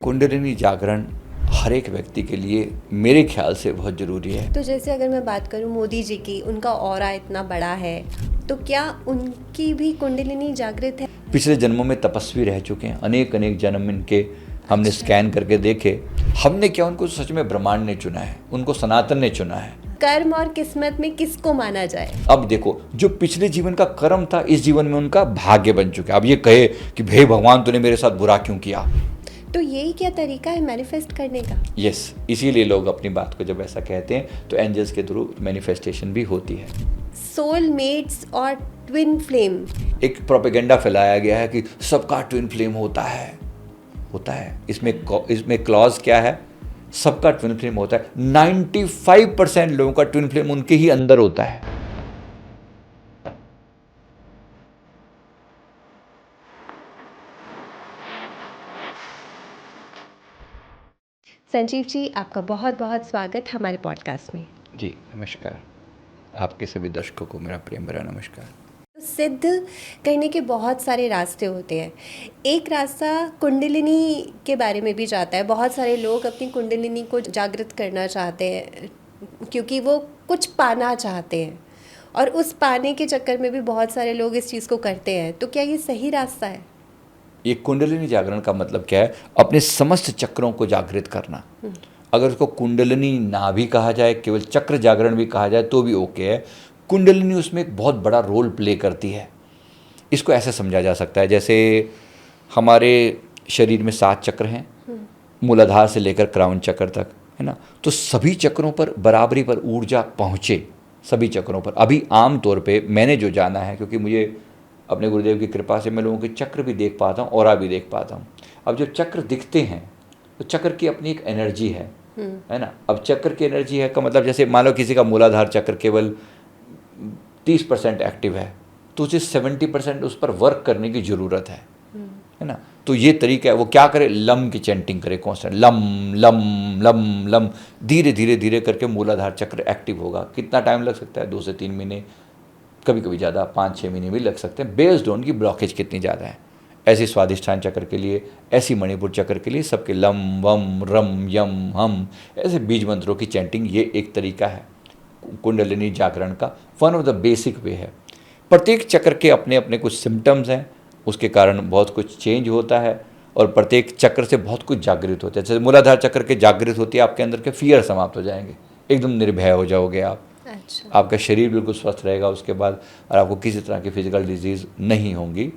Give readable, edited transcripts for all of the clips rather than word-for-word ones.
कुंडलिनी जागरण हर एक व्यक्ति के लिए मेरे ख्याल से बहुत ज़रूरी है। तो जैसे अगर मैं बात करूं मोदी जी की, उनका ऑरा इतना बड़ा है, तो क्या उनकी भी कुंडलिनी जागृत है? पिछले जन्मों में तपस्वी रह चुके हैं, अनेक अनेक जन्म इनके हमने अच्छा। स्कैन करके देखे। हमने क्या उनको सच में ब्रह्मांड ने चुना है, उनको सनातन ने चुना है। कर्म और किस्मत में किसको माना जाए? अब देखो, जो पिछले जीवन का कर्म था इस जीवन में उनका भाग्य बन चुका है। अब ये कहे कि भाई भगवान तूने मेरे साथ बुरा क्यों किया, तो यही क्या तरीका है मैनिफेस्ट करने का? यस, इसीलिए लोग अपनी बात को जब ऐसा कहते हैं तो एंजल्स के थ्रू मैनिफेस्टेशन भी होती है। सोलमेट्स और ट्विन फ्लेम, एक प्रोपेगेंडा फैलाया गया है कि सबका ट्विन फ्लेम होता है। इसमें क्लॉज क्या है? सबका ट्विन फ्लेम होता है। 95% लोगों का ट्विन फ्लेम उनके ही अंदर होता है। संजीव जी आपका बहुत बहुत स्वागत हमारे पॉडकास्ट में। जी नमस्कार, आपके सभी दर्शकों को मेरा प्रेम भरा नमस्कार। सिद्ध करने के बहुत सारे रास्ते होते हैं। एक रास्ता कुंडलिनी के बारे में भी जाता है। बहुत सारे लोग अपनी कुंडलिनी को जागृत करना चाहते हैं क्योंकि वो कुछ पाना चाहते हैं, और उस पाने के चक्कर में भी बहुत सारे लोग इस चीज़ को करते हैं। तो क्या ये सही रास्ता है? ये कुंडलिनी जागरण का मतलब क्या है? अपने समस्त चक्रों को जागृत करना। अगर उसको कुंडलिनी ना भी कहा जाए, केवल चक्र जागरण भी कहा जाए तो भी ओके है। कुंडलिनी उसमें एक बहुत बड़ा रोल प्ले करती है। इसको ऐसे समझा जा सकता है जैसे हमारे शरीर में 7 चक्र हैं, मूलाधार से लेकर क्राउन चक्र तक, है ना। तो सभी चक्रों पर बराबरी पर ऊर्जा पहुँचे, सभी चक्रों पर। अभी आम तौर पे मैंने जो जाना है, क्योंकि मुझे अपने गुरुदेव की कृपा से मैं लोगों के चक्र भी देख पाता हूँ, ऑरा भी देख पाता हूँ। अब जब चक्र दिखते हैं तो चक्र की अपनी एक एनर्जी है ना। अब चक्र की एनर्जी है का मतलब, जैसे मान लो किसी का मूलाधार चक्र केवल 30% एक्टिव है, तो उसे 70% उस पर वर्क करने की ज़रूरत है ना। तो ये तरीका है, वो क्या करे, लम की चैंटिंग करे constant, lump lump lump lump. धीरे धीरे धीरे करके मूलाधार चक्र एक्टिव होगा। कितना टाइम लग सकता है? 2 से 3 महीने, कभी कभी ज़्यादा 5-6 महीने भी लग सकते हैं, बेस्ड ऑन की ब्लॉकेज कितनी ज़्यादा है। ऐसे स्वादिष्ठान चक्र के लिए, ऐसी मणिपुर चक्र के लिए, सबके लम वम रम यम हम, ऐसे बीज मंत्रों की चैंटिंग, ये एक तरीका है कुंडलिनी जागरण का। One of the basic way है। प्रत्येक चक्र के अपने अपने कुछ सिम्टम्स हैं, उसके कारण बहुत कुछ चेंज होता है, और प्रत्येक चक्र से बहुत कुछ जागृत होता है। जैसे मूलाधार चक्र के जागृत होती है, आपके अंदर के फियर समाप्त हो जाएंगे, एकदम निर्भय हो जाओगे आप। अच्छा। आपका शरीर बिल्कुल स्वस्थ रहेगा उसके बाद, और आपको किसी तरह की फिजिकल डिजीज़ नहीं होंगी।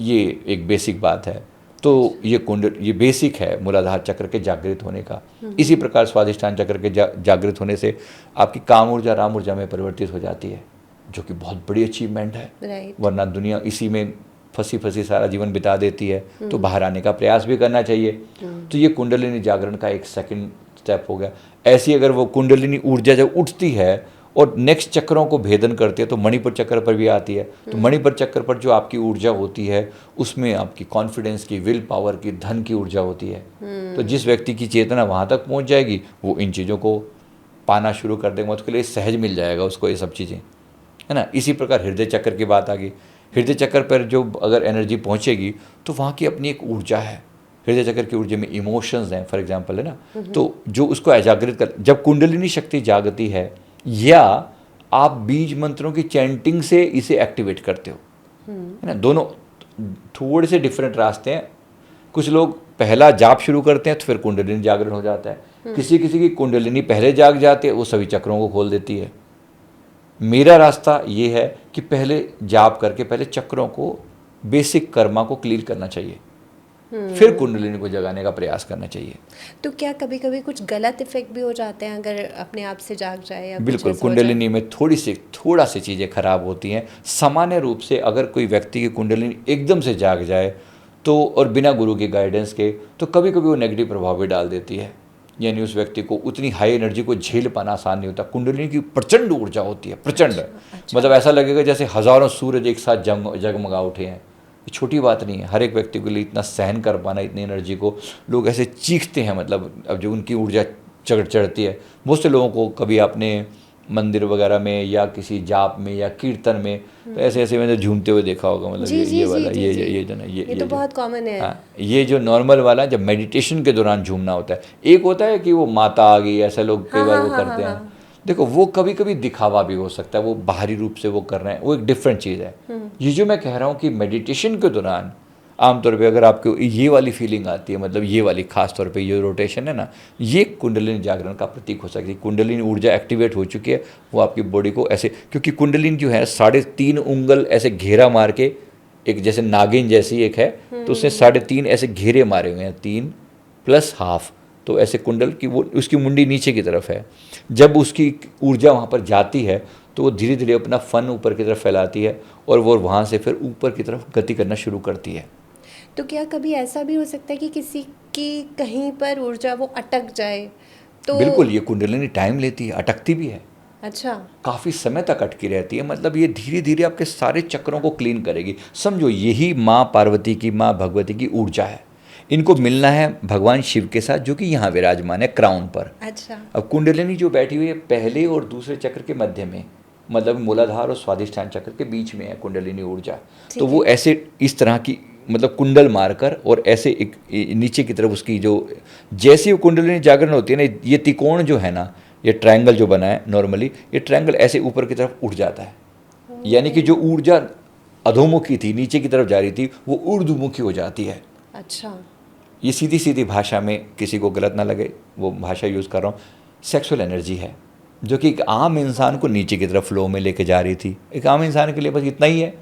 ये एक बेसिक बात है। तो ये बेसिक है मूलाधार चक्र के जागृत होने का। इसी प्रकार स्वादिष्ठान चक्र के जागृत होने से आपकी काम ऊर्जा राम ऊर्जा में परिवर्तित हो जाती है, जो कि बहुत बड़ी अचीवमेंट है। राइट। वरना दुनिया इसी में फंसी फंसी सारा जीवन बिता देती है, तो बाहर आने का प्रयास भी करना चाहिए। तो ये कुंडलिनी जागरण का एक सेकंड स्टेप हो गया। ऐसी अगर वो कुंडलिनी ऊर्जा जब उठती है और नेक्स्ट चक्रों को भेदन करती है, तो मणिपुर चक्र पर भी आती है। तो मणिपुर चक्र पर जो आपकी ऊर्जा होती है, उसमें आपकी कॉन्फिडेंस की, विल पावर की, धन की ऊर्जा होती है। तो जिस व्यक्ति की चेतना वहाँ तक पहुँच जाएगी, वो इन चीज़ों को पाना शुरू कर देगा, उसके लिए सहज मिल जाएगा उसको ये सब चीज़ें, है ना। इसी प्रकार हृदय चक्र की बात आ गई। हृदय चक्र पर जो अगर एनर्जी पहुँचेगी तो वहाँ की अपनी एक ऊर्जा है। हृदय चक्र की ऊर्जा में इमोशंस हैं, फॉर एग्जांपल, है ना। तो जो उसको अजागृत कर, जब कुंडलिनी शक्ति जागती है, या आप बीज मंत्रों की चैंटिंग से इसे एक्टिवेट करते हो, है ना। दोनों थोड़े से डिफरेंट रास्ते हैं। कुछ लोग पहला जाप शुरू करते हैं तो फिर कुंडलिनी जागरण हो जाता है। किसी किसी की कुंडलिनी पहले जाग जाती है, वो सभी चक्रों को खोल देती है। मेरा रास्ता ये है कि पहले जाप करके पहले चक्रों को, बेसिक कर्मा को क्लियर करना चाहिए, फिर कुंडलिनी को जगाने का प्रयास करना चाहिए। तो क्या कभी कभी कुछ गलत इफेक्ट भी हो जाते हैं अगर अपने आप से जाग जाए या कुछ बिल्कुल, ऐसा हो जाए? कुंडलिनी में थोड़ा सी चीज़ें खराब होती हैं। सामान्य रूप से अगर कोई व्यक्ति की कुंडलिनी एकदम से जाग जाए तो, और बिना गुरु के गाइडेंस के, तो कभी कभी वो नेगेटिव प्रभाव भी डाल देती है। यानी उस व्यक्ति को उतनी हाई एनर्जी को झेल पाना आसान नहीं होता। कुंडलिनी की प्रचंड ऊर्जा होती है, प्रचंड। अच्छा। मतलब ऐसा लगेगा जैसे हज़ारों सूरज एक साथ जगमगा उठे हैं। ये छोटी बात नहीं है। हर एक व्यक्ति के लिए इतना सहन कर पाना, इतनी एनर्जी को, लोग ऐसे चीखते हैं। मतलब अब जो उनकी ऊर्जा चढ़ती है, बहुत से लोगों को, कभी आपने मंदिर वगैरह में या किसी जाप में या कीर्तन में, तो ऐसे ऐसे मैंने झूमते हुए देखा होगा, मतलब ये वाला, ये जो ना, ये तो बहुत कॉमन है। हाँ, ये जो नॉर्मल वाला जब मेडिटेशन के दौरान झूमना होता है। एक होता है कि वो माता आ गई, ऐसे लोग कई बार वो करते हैं। देखो वो कभी कभी दिखावा भी हो सकता है, वो बाहरी रूप से वो कर रहे हैं, वो एक डिफरेंट चीज़ है। ये जो मैं कह रहा हूँ कि मेडिटेशन के दौरान आमतौर पे अगर आपको ये वाली फीलिंग आती है, मतलब ये वाली खास तौर पे ये रोटेशन है ना, ये कुंडलिनी जागरण का प्रतीक हो सकती है। कुंडलिनी ऊर्जा एक्टिवेट हो चुकी है, वो आपकी बॉडी को ऐसे, क्योंकि कुंडलिनी जो है 3.5 उंगल ऐसे घेरा मार के, एक जैसे नागिन जैसी एक है, तो उसने 3.5 ऐसे घेरे मारे हुए हैं, 3 + ½ तो ऐसे कुंडल की, वो उसकी मुंडी नीचे की तरफ है। जब उसकी ऊर्जा वहाँ पर जाती है तो वो धीरे धीरे अपना फन ऊपर की तरफ फैलाती है और वो वहाँ से फिर ऊपर की तरफ गति करना शुरू करती है। तो क्या कभी ऐसा भी हो सकता है कि किसी की कहीं पर ऊर्जा वो अटक जाए? तो बिल्कुल, ये कुंडलिनी टाइम लेती है, अटकती भी है, अच्छा, काफ़ी समय तक अटकी रहती है। मतलब ये धीरे धीरे आपके सारे चक्रों को क्लीन करेगी। समझो यही माँ पार्वती की, माँ भगवती की ऊर्जा है। इनको मिलना है भगवान शिव के साथ, जो कि यहाँ विराजमान है क्राउन पर। अच्छा, अब कुंडलिनी जो बैठी हुई है पहले और दूसरे चक्र के मध्य में, मतलब मूलाधार और स्वादिष्ठान चक्र के बीच में है कुंडलिनी ऊर्जा। तो वो ऐसे इस तरह की, मतलब कुंडल मारकर और ऐसे एक नीचे की तरफ उसकी जो, जैसी वो कुंडलिनी जागरण होती है ना, ये त्रिकोण जो है ना, ये ट्रायंगल जो बना है नॉर्मली, ये ट्रायंगल ऐसे ऊपर की तरफ उठ जाता है। यानी कि जो ऊर्जा अधोमुखी थी, नीचे की तरफ जा रही थी, वो ऊर्ध्वमुखी हो जाती है। अच्छा, ये सीधी सीधी भाषा में, किसी को गलत ना लगे वो भाषा यूज़ कर रहा हूँ, सेक्सुअल एनर्जी है, जो कि एक आम इंसान को नीचे की तरफ फ्लो में लेके जा रही थी। एक आम इंसान के लिए बस इतना ही है।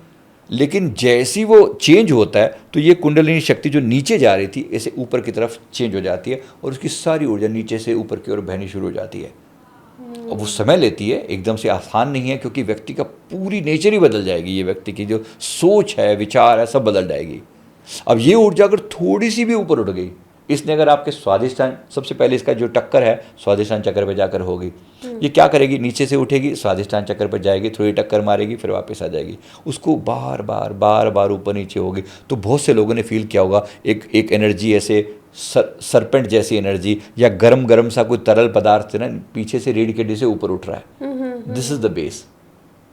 लेकिन जैसी वो चेंज होता है तो ये कुंडलिनी शक्ति जो नीचे जा रही थी ऐसे ऊपर की तरफ चेंज हो जाती है और उसकी सारी ऊर्जा नीचे से ऊपर की ओर बहनी शुरू हो जाती है। और वो समय लेती है, एकदम से आसान नहीं है, क्योंकि व्यक्ति का पूरी नेचर ही बदल जाएगी। ये व्यक्ति की जो सोच है, विचार है, सब बदल जाएगी। अब ये ऊर्जा अगर थोड़ी सी भी ऊपर उठ गई, इसने अगर आपके स्वादिष्ठान, सबसे पहले इसका जो टक्कर है स्वादिष्ठान चक्र पे जाकर होगी। ये क्या करेगी, नीचे से उठेगी, स्वादिष्ठान चक्र पर जाएगी, थोड़ी टक्कर मारेगी, फिर वापस आ जाएगी। उसको बार बार ऊपर नीचे होगी। तो बहुत से लोगों ने फील किया होगा एक एनर्जी ऐसे सरपेंट जैसी एनर्जी, या गरम गरम सा कोई तरल पदार्थ ना पीछे से रीढ़ की हड्डी से ऊपर उठ रहा है। This is the base.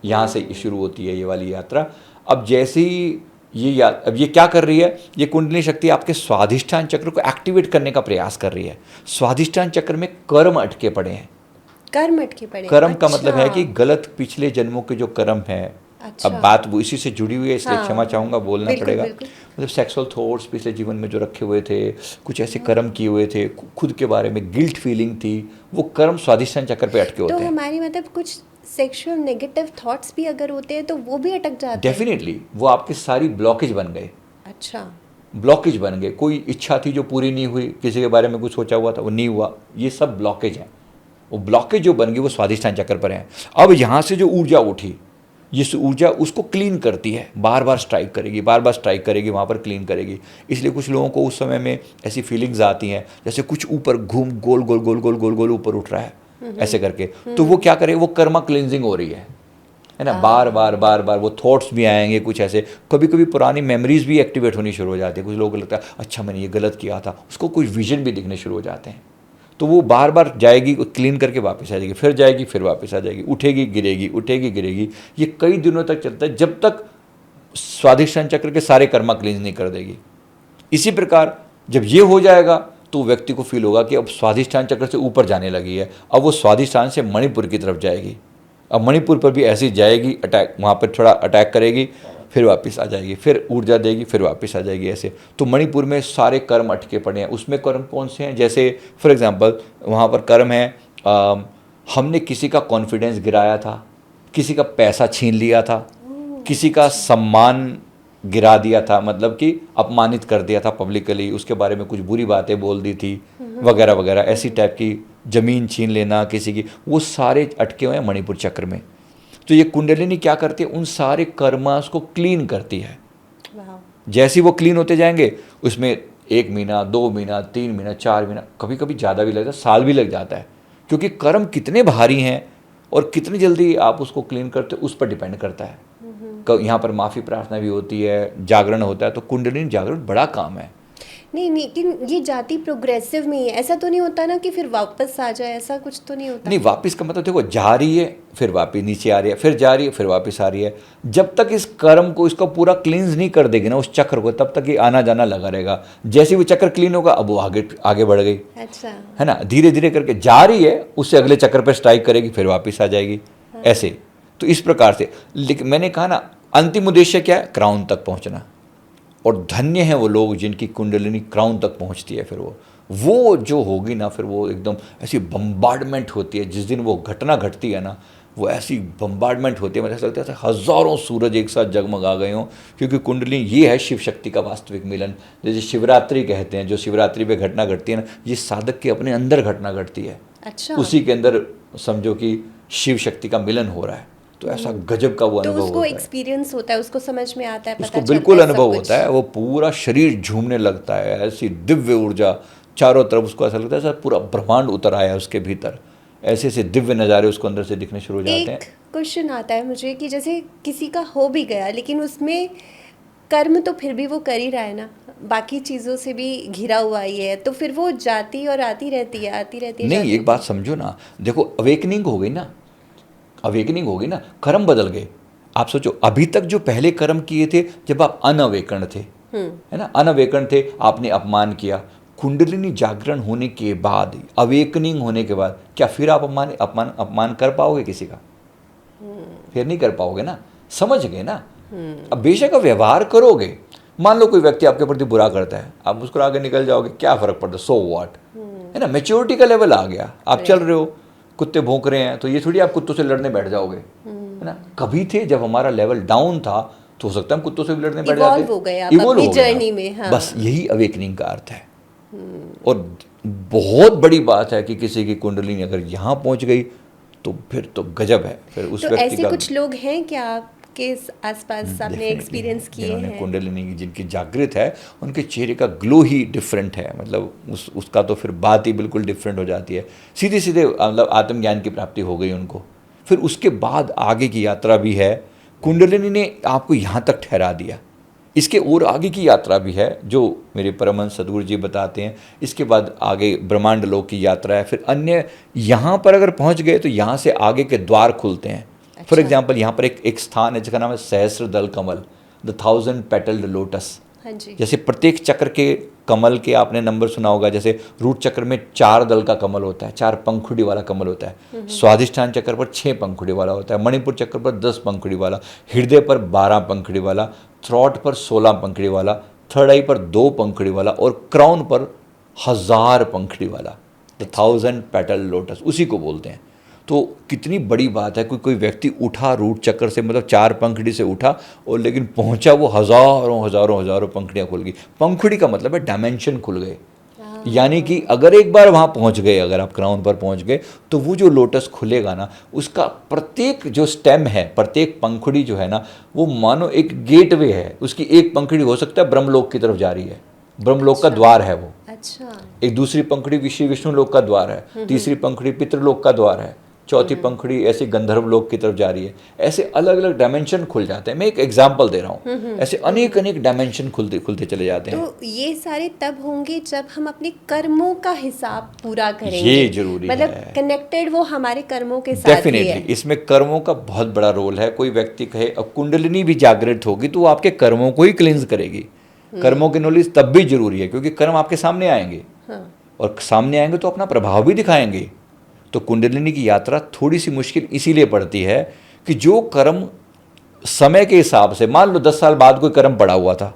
यहाँ से शुरू होती है ये वाली यात्रा। अब जैसे ही अब ये क्या कर रही है, ये कुंडलिनी शक्ति आपके स्वादिष्ठान चक्र को एक्टिवेट करने का प्रयास कर रही है। स्वादिष्ठान चक्र में कर्म अटके पड़े हैं। कर्म अटके पड़े? कर्म का मतलब है कि गलत पिछले जन्मों के जो कर्म है। अच्छा। अब बात वो इसी से जुड़ी हुई है, इसलिए क्षमा चाहूँगा, बोलना पड़ेगा। बिल्कुल। मतलब सेक्सुअल थॉट्स पिछले जीवन में जो रखे हुए थे, कुछ ऐसे कर्म किए हुए थे, खुद के बारे में गिल्ट फीलिंग थी, वो कर्म स्वादिष्ठान चक्र पे अटके होते हैं। तो हमारी मतलब कुछ सेक्सुअल नेगेटिव थॉट्स भी अगर होते हैं तो वो भी अटक जाते हैं? डेफिनेटली, वो आपकी सारी ब्लॉकेज बन गए। अच्छा, ब्लॉकेज बन गए। कोई इच्छा थी जो पूरी नहीं हुई, किसी के बारे में कुछ सोचा हुआ था वो नहीं हुआ, ये सब ब्लॉकेज है। वो ब्लॉकेज जो बन गई वो स्वादिष्ठान चक्र पर है। अब यहाँ से जो ऊर्जा उठी, ये ऊर्जा उसको क्लीन करती है, बार बार स्ट्राइक करेगी, वहाँ पर क्लीन करेगी। इसलिए कुछ लोगों को उस समय में ऐसी फीलिंग्स आती हैं जैसे कुछ ऊपर घूम गोल गोल ऊपर उठ रहा है, ऐसे करके। तो वो क्या करे, वो कर्मा क्लिनजिंग हो रही है ना। बार बार वो थॉट्स भी आएंगे कुछ ऐसे। कभी कभी पुरानी मेमोरीज भी एक्टिवेट होनी शुरू हो जाती है। कुछ लोगों को लगता है अच्छा मैंने ये गलत किया था, उसको कुछ विजन भी दिखने शुरू हो जाते हैं। तो वो बार बार जाएगी, क्लीन करके वापस आ जाएगी, फिर जाएगी, फिर वापस आ जाएगी, उठेगी गिरेगी। ये कई दिनों तक चलता है, जब तक स्वादिष्ठान चक्र के सारे कर्मा क्लींस नहीं कर देगी। इसी प्रकार जब ये हो जाएगा तो व्यक्ति को फील होगा कि अब स्वादिष्ठान चक्र से ऊपर जाने लगी है। अब वो स्वादिष्ठान से मणिपुर की तरफ जाएगी। अब मणिपुर पर भी ऐसी जाएगी, अटैक, वहाँ पर थोड़ा अटैक करेगी, फिर वापस आ जाएगी, फिर ऊर्जा देगी, फिर वापस आ जाएगी, ऐसे। तो मणिपुर में सारे कर्म अटके पड़े हैं। उसमें कर्म कौन से हैं, जैसे फॉर एग्जांपल वहाँ पर कर्म है, हमने किसी का कॉन्फिडेंस गिराया था, किसी का पैसा छीन लिया था, किसी का सम्मान गिरा दिया था, मतलब कि अपमानित कर दिया था पब्लिकली, उसके बारे में कुछ बुरी बातें बोल दी थी वगैरह वगैरह, ऐसी टाइप की, ज़मीन छीन लेना किसी की, वो सारे अटके हुए हैं मणिपुर चक्र में। तो ये कुंडलिनी क्या करती है, उन सारे कर्मास को क्लीन करती है। जैसे वो क्लीन होते जाएंगे, उसमें 1 महीना, 2 महीना, 3 महीना, 4 महीना, कभी कभी ज़्यादा भी लगता है, साल भी लग जाता है, क्योंकि कर्म कितने भारी हैं और कितनी जल्दी आप उसको क्लीन करते हो उस पर डिपेंड करता है। यहाँ पर माफ़ी प्रार्थना भी होती है, जागरण होता है। तो कुंडलिनी जागरण बड़ा काम है। नहीं, लेकिन ये जाती प्रोग्रेसिव में ही है, ऐसा तो नहीं होता ना कि फिर वापस आ जाए, ऐसा कुछ तो नहीं होता? नहीं, वापस का मतलब देखो, जा रही है फिर वापस नीचे आ रही है, फिर जा रही है फिर वापस आ रही है। जब तक इस कर्म को, इसका पूरा क्लींस नहीं कर देगी ना उस चक्र को, तब तक ये आना जाना लगा रहेगा। जैसे वो चक्र क्लीन होगा, अब वो आगे आगे बढ़ गई, अच्छा। है ना। धीरे धीरे करके जा रही है, उससे अगले चक्र पर स्ट्राइक करेगी, फिर वापस आ जाएगी, ऐसे। तो इस प्रकार से, लेकिन मैंने कहा ना, अंतिम उद्देश्य क्या है? क्राउन तक पहुंचना। और धन्य हैं वो लोग जिनकी कुंडलिनी क्राउन तक पहुंचती है। फिर वो जो होगी ना, फिर वो एकदम ऐसी बम्बार्डमेंट होती है। जिस दिन वो घटना घटती है ना, वो ऐसी बम्बार्डमेंट होती है, मुझे ऐसा लगता है जैसे हज़ारों सूरज एक साथ जगमगा गए हों। क्योंकि कुंडलिनी ये है शिव शक्ति का वास्तविक मिलन। जैसे शिवरात्रि कहते हैं, जो शिवरात्रि पे घटना घटती है ना, ये साधक के अपने अंदर घटना घटती है। अच्छा। उसी के अंदर समझो कि शिव शक्ति का मिलन हो रहा है। तो ऐसा गजब का वो तो अनुभव उसको होता है। एक्सपीरियंस होता है, उसको समझ में आता है, पता उसको चलता बिल्कुल है अनुभव सब होता है। वो पूरा शरीर झूमने लगता है, ऐसी दिव्य ऊर्जा चारों तरफ। उसको ऐसा लगता है सर पूरा ब्रह्मांड उतर आया है उसके भीतर। ऐसे ऐसे दिव्य नज़ारे उसको अंदर से दिखने शुरू हो जाते हैं। एक क्वेश्चन आता है मुझे कि जैसे किसी का हो भी गया, लेकिन उसमें कर्म तो फिर भी वो कर ही रहा है ना, बाकी चीज़ों से भी घिरा हुआ ही है, तो फिर वो जाती और आती रहती है, आती रहती है, नहीं, जाती एक बात समझो ना, देखो अवेकनिंग हो गई ना, अवेकनिंग होगी ना, कर्म बदल गए। आप सोचो, अभी तक जो पहले कर्म किए थे जब आप अनअवेकन थे, है ना, अनअवेकन थे, आपने अपमान किया। कुंडलिनी जागरण होने के बाद, अवेकनिंग होने के बाद, क्या फिर आप अपमान कर पाओगे किसी का? फिर नहीं कर पाओगे ना। समझ गए ना। अब बेशक आप व्यवहार करोगे, मान लो कोई व्यक्ति आपके प्रति बुरा करता है, आप मुस्कुरा के निकल जाओगे, क्या फर्क पड़ता है, सो व्हाट, है ना। मैच्योरिटी का लेवल आ गया। आप चल रहे हो, कुत्ते भौंक रहे हैं, तो ये थोड़ी आप कुत्तों से लड़ने बैठ जाओगे, है ना। कभी थे जब हमारा लेवल डाउन था, तो हो सकता है हम कुत्तों से भी लड़ने बैठ जाते। इवॉल्व हो गए आप Evolve अपनी हो गए आप। जर्नी में। हाँ। बस यही अवेकनिंग का अर्थ है। और बहुत बड़ी बात है कि किसी की कुंडलिनी अगर यहाँ पहुंच गई, तो फिर तो गजब है। फिर उस तो व्यक्ति ऐसे का कुछ लोग हैं क्या आपके आसपास, आपने Definitely एक्सपीरियंस किए जिन्होंने हैं? कुंडलिनी जिनकी जागृत है, उनके चेहरे का ग्लो ही डिफरेंट है। मतलब उसका तो फिर बात ही बिल्कुल डिफरेंट हो जाती है। सीधे सीधे मतलब आत्मज्ञान की प्राप्ति हो गई उनको। फिर उसके बाद आगे की यात्रा भी है। कुंडलिनी ने आपको यहाँ तक ठहरा दिया, इसके और आगे की यात्रा भी है जो मेरे परमहंस सद्गुरु जी बताते हैं। इसके बाद आगे ब्रह्मांड लोक की यात्रा है। फिर अन्य, यहाँ पर अगर पहुँच गए तो यहाँ से आगे के द्वार खुलते हैं। फॉर एग्जाम्पल, यहाँ पर एक स्थान है जिसका नाम है सहस्र दल कमल, द 1000 पेटल्ड लोटस। हाँ जी। जैसे प्रत्येक चक्र के कमल के आपने नंबर सुना होगा। जैसे रूट चक्र में 4 दल का कमल होता है, 4 पंखुड़ी वाला कमल होता है। स्वाधिष्ठान चक्र पर 6 पंखुड़ी वाला होता है। मणिपुर चक्र पर 10 पंखुड़ी वाला, हृदय पर 12 पंखुड़ी वाला, थ्रॉट पर 16 पंखुड़ी वाला, थर्ड आई पर 2 पंखुड़ी वाला, और क्राउन पर 1000 पंखुड़ी वाला। द 1000 पेटल लोटस उसी को बोलते हैं। तो कितनी बड़ी बात है, कोई व्यक्ति उठा रूट चक्र से, मतलब 4 पंखुड़ी से उठा, और लेकिन पहुंचा वो हजारों पंखुड़ियाँ खुल गई। पंखुड़ी का मतलब है डायमेंशन खुल गए। यानी कि अगर एक बार वहाँ पहुँच गए, अगर आप क्राउन पर पहुँच गए, तो वो जो लोटस खुलेगा ना, उसका प्रत्येक जो स्टेम है, प्रत्येक पंखुड़ी जो है ना, वो मानो एक गेटवे है। उसकी एक पंखुड़ी हो सकता है ब्रह्मलोक की तरफ जा रही है, ब्रह्मलोक का द्वार है वो। अच्छा। एक दूसरी पंखुड़ी श्री विष्णु लोक का द्वार है, तीसरी पंखुड़ी पितृलोक का द्वार है, चौथी पंखुड़ी ऐसे गंधर्व लोक की तरफ जा रही है। ऐसे अलग अलग डायमेंशन खुल जाते हैं। मैं एक एग्जांपल दे रहा हूँ, ऐसे अनेक डायमेंशन खुलते खुलते चले जाते हैं। तो ये सारे तब होंगे जब हम अपने कर्मों का हिसाब पूरा करेंगे। ये जरूरी मतलब है। कनेक्टेड वो हमारे कर्मों के साथ ही है। डेफिनेटली इसमें कर्मों का बहुत बड़ा रोल है। कोई व्यक्ति कहे अब कुंडलिनी भी जागृत होगी तो वो आपके कर्मों को ही क्लींस करेगी। कर्मों की नॉलेज तब भी जरूरी है क्योंकि कर्म आपके सामने आएंगे। हाँ। और सामने आएंगे तो अपना प्रभाव भी दिखाएंगे। तो कुंडलिनी की यात्रा थोड़ी सी मुश्किल इसीलिए पड़ती है कि जो कर्म समय के हिसाब से, मान लो 10 साल बाद कोई कर्म पड़ा हुआ था,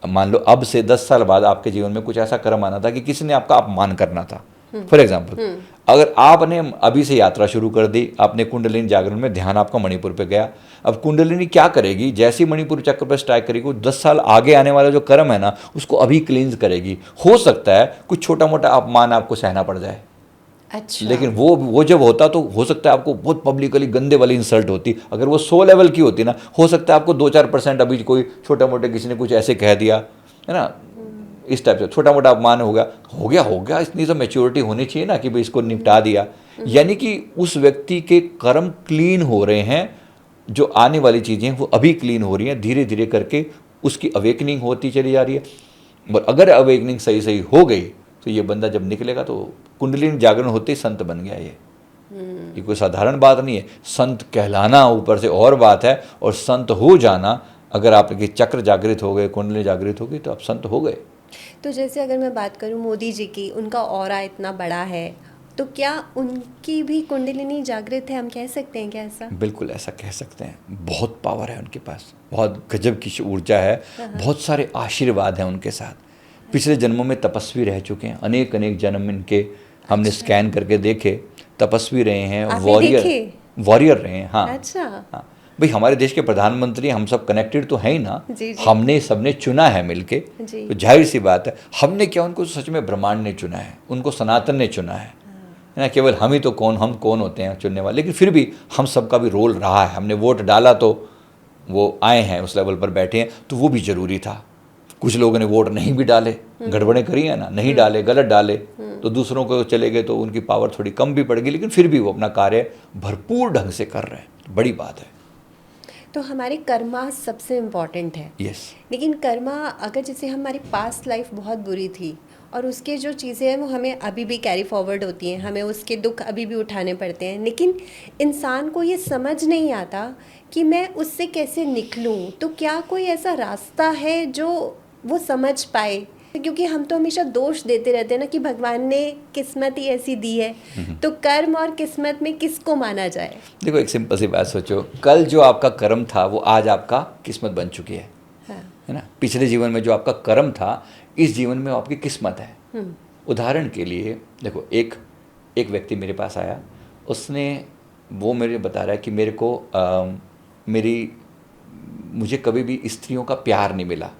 मान लो अब से 10 साल बाद आपके जीवन में कुछ ऐसा कर्म आना था कि किसी ने आपका अपमान करना था। फॉर एग्जाम्पल, अगर आपने अभी से यात्रा शुरू कर दी, आपने कुंडलिनी जागरण में ध्यान आपका मणिपुर पे गया। अब कुंडलिनी क्या करेगी, जैसे ही मणिपुर चक्र पर स्ट्राइक करेगी, वो 10 साल आगे आने वाला जो कर्म है ना, उसको अभी क्लींस करेगी। हो सकता है कुछ छोटा मोटा अपमान आपको सहना पड़ जाए। अच्छा। लेकिन वो जब होता तो हो सकता है आपको बहुत पब्लिकली गंदे वाली इंसल्ट होती। अगर वो 100 लेवल की होती ना, हो सकता है आपको 2-4% अभी कोई छोटा मोटा किसी ने कुछ ऐसे कह दिया, है ना, इस टाइप से छोटा मोटा अपमान हो गया। इतनी तो मैच्योरिटी होनी चाहिए ना कि भाई इसको निपटा दिया। यानी कि उस व्यक्ति के कर्म क्लीन हो रहे हैं, जो आने वाली चीज़ें वो अभी क्लीन हो रही हैं, धीरे धीरे करके उसकी अवेकनिंग होती चली जा रही है। और अगर अवेकनिंग सही सही हो गई तो ये बंदा जब निकलेगा तो कुंडलिनी जागरण होते ही संत बन गया ये कोई साधारण बात नहीं है। संत कहलाना ऊपर से और बात है, और संत हो जाना, अगर आपके चक्र जागृत हो गए, कुंडली जागृत हो गई तो आप संत हो गए। तो जैसे अगर मैं बात करूं मोदी जी की, उनका ऑरा इतना बड़ा है, तो क्या उनकी भी कुंडलिनी जागृत है, हम कह सकते हैं क्या ऐसा? बिल्कुल ऐसा कह सकते हैं। बहुत पावर है उनके पास, बहुत गजब की ऊर्जा है, बहुत सारे आशीर्वाद हैं उनके साथ। पिछले जन्मों में तपस्वी रह चुके हैं, अनेक अनेक जन्म इनके हमने स्कैन करके देखे, तपस्वी रहे हैं, वॉरियर रहे हैं। हाँ अच्छा। हाँ भाई, हमारे देश के प्रधानमंत्री हम सब कनेक्टेड तो है ही ना। जी, जी। हमने सबने चुना है मिलके, तो जाहिर सी बात है हमने क्या, उनको सच में ब्रह्मांड ने चुना है, उनको सनातन ने चुना है ना। केवल हम ही तो हम कौन होते हैं चुनने वाले, लेकिन फिर भी हम सबका भी रोल रहा है। हमने वोट डाला तो वो आए हैं, उस लेवल पर बैठे हैं, तो वो भी ज़रूरी था। कुछ लोगों ने वोट नहीं भी डाले, गड़बड़ें करी है ना, नहीं डाले, गलत डाले, तो दूसरों को चले गए तो उनकी पावर थोड़ी कम भी पड़ गई, लेकिन फिर भी वो अपना कार्य भरपूर ढंग से कर रहे हैं। बड़ी बात है। तो हमारे कर्मा सबसे इम्पॉर्टेंट है। यस। लेकिन कर्मा, अगर जैसे हमारी पास्ट लाइफ बहुत बुरी थी और उसके जो चीज़ें हैं वो हमें अभी भी कैरी फॉरवर्ड होती हैं, हमें उसके दुख अभी भी उठाने पड़ते हैं, लेकिन इंसान को ये समझ नहीं आता कि मैं उससे कैसे निकलूं। तो क्या कोई ऐसा रास्ता है जो वो समझ पाए? क्योंकि हम तो हमेशा दोष देते रहते हैं ना कि भगवान ने किस्मत ही ऐसी दी है, तो कर्म और किस्मत में किसको माना जाए? देखो, एक सिंपल सी बात सोचो, कल जो आपका कर्म था वो आज आपका किस्मत बन चुकी है। हाँ। है ना। पिछले जीवन में जो आपका कर्म था, इस जीवन में आपकी किस्मत है। उदाहरण के लिए देखो, एक व्यक्ति मेरे पास आया, उसने वो मेरे बता रहा है कि मेरे को मुझे कभी भी स्त्रियों का प्यार नहीं मिला।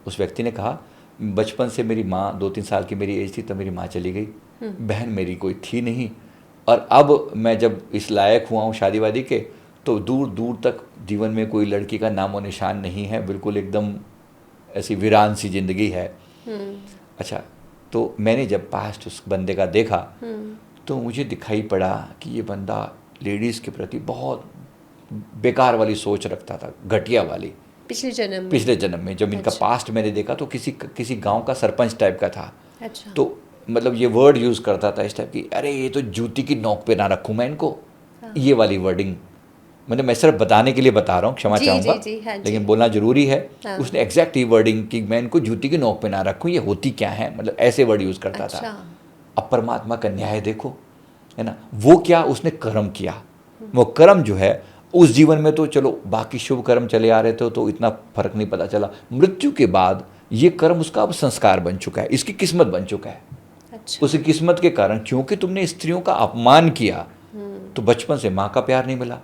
उस व्यक्ति ने कहा, बचपन से मेरी माँ, 2-3 साल की मेरी एज थी तब मेरी माँ चली गई, बहन मेरी कोई थी नहीं, और अब मैं जब इस लायक हुआ हूँ शादी वादी के, तो दूर दूर तक जीवन में कोई लड़की का नामो निशान नहीं है, बिल्कुल एकदम ऐसी वीरान सी जिंदगी है। अच्छा, तो मैंने जब पास्ट उस बंदे का देखा तो मुझे दिखाई पड़ा कि ये बंदा लेडीज़ के प्रति बहुत बेकार वाली सोच रखता था, घटिया वाली। पिछले जन्म में जब इनका पास्ट मैंने देखा तो किसी गांव का सरपंच टाइप का था। अच्छा। तो मतलब ये वर्ड यूज़ करता था इस टाइप की, अरे ये तो जूती की नोक पे ना रखूँ मैं इनको। हाँ। ये वाली वर्डिंग, मतलब मैं सिर्फ बताने के लिए बता रहा हूँ, क्षमा चाहूँगा, हाँ, लेकिन बोलना जरूरी है। हाँ। उसने एग्जैक्ट ही वर्डिंग कि मैं इनको जूती की नोक पे ना रखूँ, ये होती क्या है, मतलब ऐसे वर्ड यूज़ करता अच्छा। था। अब परमात्मा का न्याय देखो, है ना। वो क्या, उसने कर्म किया। वो कर्म जो है उस जीवन में तो चलो बाकी शुभ कर्म चले आ रहे थे तो इतना फर्क नहीं पता चला, मृत्यु के बाद ये कर्म उसका अब संस्कार बन चुका है, इसकी किस्मत बन चुका है। अच्छा। उस किस्मत के कारण, क्योंकि तुमने स्त्रियों का अपमान किया तो बचपन से माँ का प्यार नहीं मिला,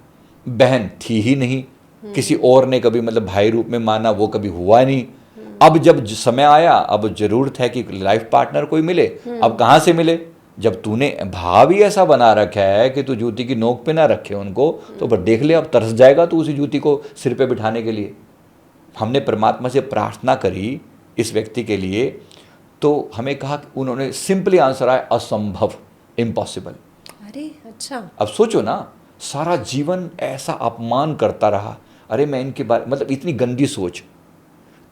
बहन थी ही नहीं, किसी और ने कभी मतलब भाई रूप में माना, वो कभी हुआ नहीं। अब जब समय आया, अब जरूरत है कि लाइफ पार्टनर कोई मिले, अब कहाँ से मिले, जब तूने भाव ही ऐसा बना रखा है कि तू जूती की नोक पे ना रखे उनको, तो पर देख ले अब तरस जाएगा तू उसी जूती को सिर पे बिठाने के लिए। हमने परमात्मा से प्रार्थना करी इस व्यक्ति के लिए, तो हमें कहा, उन्होंने सिंपली आंसर आया, असंभव, इम्पॉसिबल। अरे अच्छा। अब सोचो ना, सारा जीवन ऐसा अपमान करता रहा, अरे मैं इनके बारे, मतलब इतनी गंदी सोच।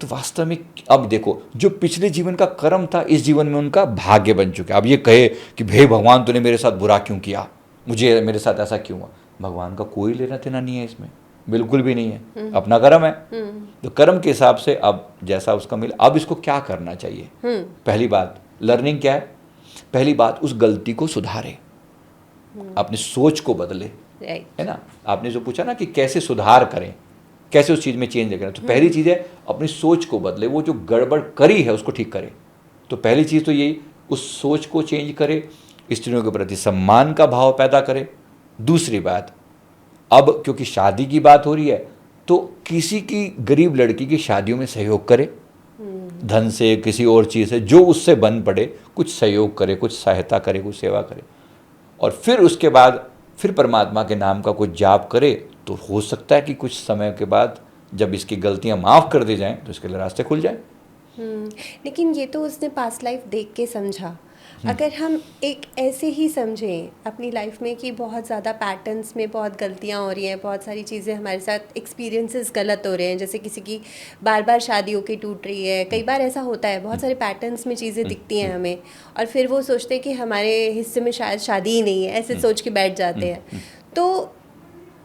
तो वास्तव में अब देखो, जो पिछले जीवन का कर्म था इस जीवन में उनका भाग्य बन चुका है। अब ये कहे कि भाई भगवान तूने मेरे साथ बुरा क्यों किया, मुझे मेरे साथ ऐसा क्यों हुआ, भगवान का कोई लेना देना नहीं है इसमें, बिल्कुल भी नहीं है, अपना कर्म है। तो कर्म के हिसाब से अब जैसा उसका मिला, अब इसको क्या करना चाहिए। पहली बात लर्निंग क्या है, पहली बात उस गलती को सुधारे, अपनी सोच को बदले, है ना। आपने जो पूछा ना कि कैसे सुधार करें, कैसे उस चीज़ में चेंज करें, तो पहली चीज़ है अपनी सोच को बदले, वो जो गड़बड़ करी है उसको ठीक करे। तो पहली चीज़ तो यही, उस सोच को चेंज करे, स्त्रियों के प्रति सम्मान का भाव पैदा करे। दूसरी बात, अब क्योंकि शादी की बात हो रही है तो किसी की गरीब लड़की की शादियों में सहयोग करे, धन से, किसी और चीज़ से, जो उससे बन पड़े, कुछ सहयोग करे, कुछ सहायता करे, कुछ सेवा करे, और फिर उसके बाद फिर परमात्मा के नाम का कुछ जाप करे, तो हो सकता है कि कुछ समय के बाद जब इसकी गलतियां माफ़ कर दी जाएं तो इसके लिए रास्ते खुल जाएं। लेकिन ये तो उसने पास्ट लाइफ देख के समझा, अगर हम एक ऐसे ही समझें अपनी लाइफ में कि बहुत ज़्यादा पैटर्न्स में बहुत गलतियाँ हो रही हैं, बहुत सारी चीज़ें हमारे साथ एक्सपीरियंसेस गलत हो रहे हैं, जैसे किसी की बार बार शादी होके टूट रही है, कई बार ऐसा होता है, बहुत सारे पैटर्न्स में चीज़ें दिखती हैं हमें, और फिर वो सोचते हैं कि हमारे हिस्से में शायद शादी ही नहीं है, ऐसे सोच के बैठ जाते हैं। तो